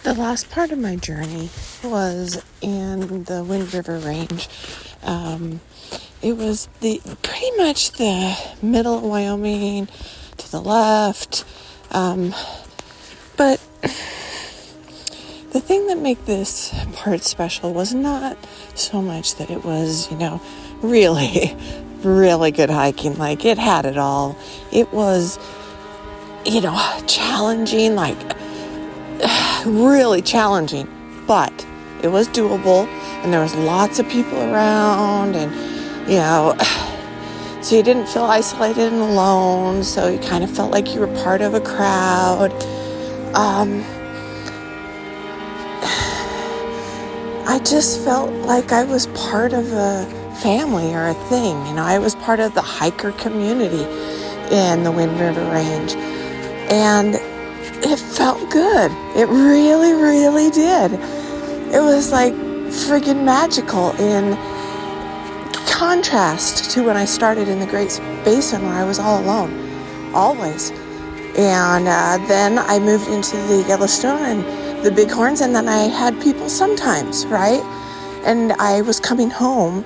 The last part of my journey was in the Wind River Range. It was pretty much the middle of Wyoming to the left. But the thing that made this part special was not so much that it was, really, really good hiking. Like, it had it all. It was, challenging, really challenging, but it was doable, and there was lots of people around, and so you didn't feel isolated and alone, so you kind of felt like you were part of a crowd. I just felt like I was part of a family or a thing. I was part of the hiker community in the Wind River Range, and it felt good. It really, really did. It was like friggin' magical in contrast to when I started in the Great Basin, where I was all alone, always. And then I moved into the Yellowstone and the Bighorns, and then I had people sometimes, right? And I was coming home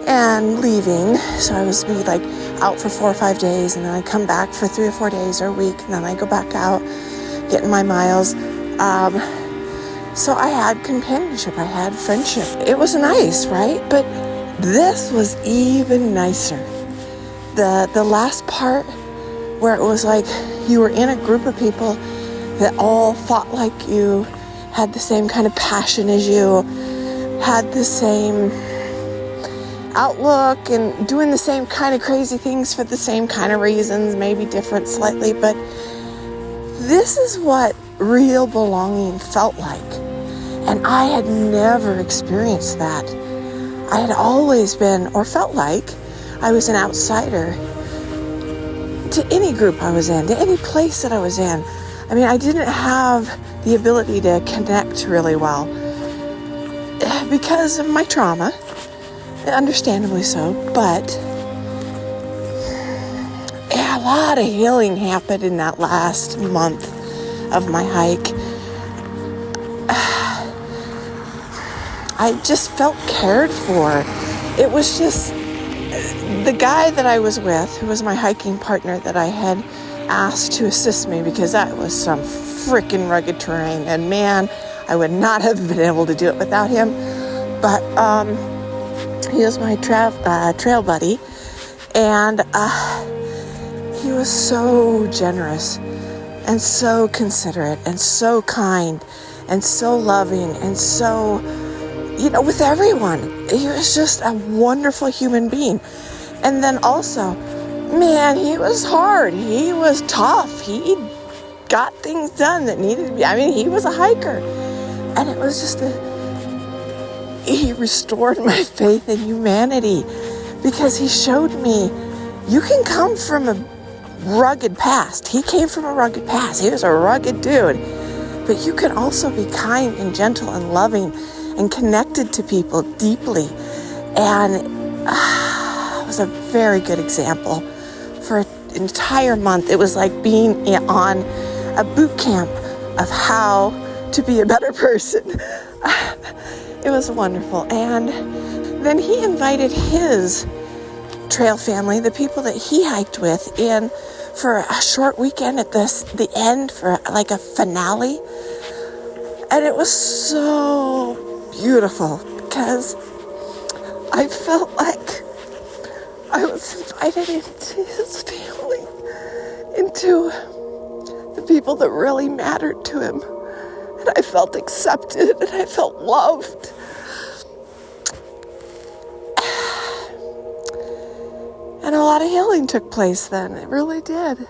and leaving, so I was out for 4 or 5 days, and then I come back for 3 or 4 days or a week, and then I go back out, getting my miles. So I had companionship, I had friendship. It was nice, right? But this was even nicer. The last part, where it was like you were in a group of people that all thought like you, had the same kind of passion as you, had the same outlook, and doing the same kind of crazy things for the same kind of reasons, maybe different slightly, but this is what real belonging felt like. And I had never experienced that. I had always been, or felt like, I was an outsider to any group I was in, to any place that I was in. I didn't have the ability to connect really well because of my trauma, understandably so, but a lot of healing happened in that last month of my hike. I just felt cared for. It was just the guy that I was with, who was my hiking partner that I had asked to assist me, because that was some freaking rugged terrain, and man, I would not have been able to do it without him. But he was my trail buddy, and he was so generous and so considerate and so kind and so loving and so, with everyone. He was just a wonderful human being. And then also, man, he was hard. He was tough. He got things done that needed to be. He was a hiker. And it was just he restored my faith in humanity, because he showed me you can come from a rugged past. He came from a rugged past. He was a rugged dude. But you can also be kind and gentle and loving and connected to people deeply. And it was a very good example. For an entire month, it was like being on a boot camp of how to be a better person. It was wonderful. And then he invited his trail family, the people that he hiked with, in for a short weekend at the end for like a finale. And it was so beautiful, because I felt like I was invited into his family, into the people that really mattered to him. And I felt accepted, and I felt loved. And a lot of healing took place then. It really did.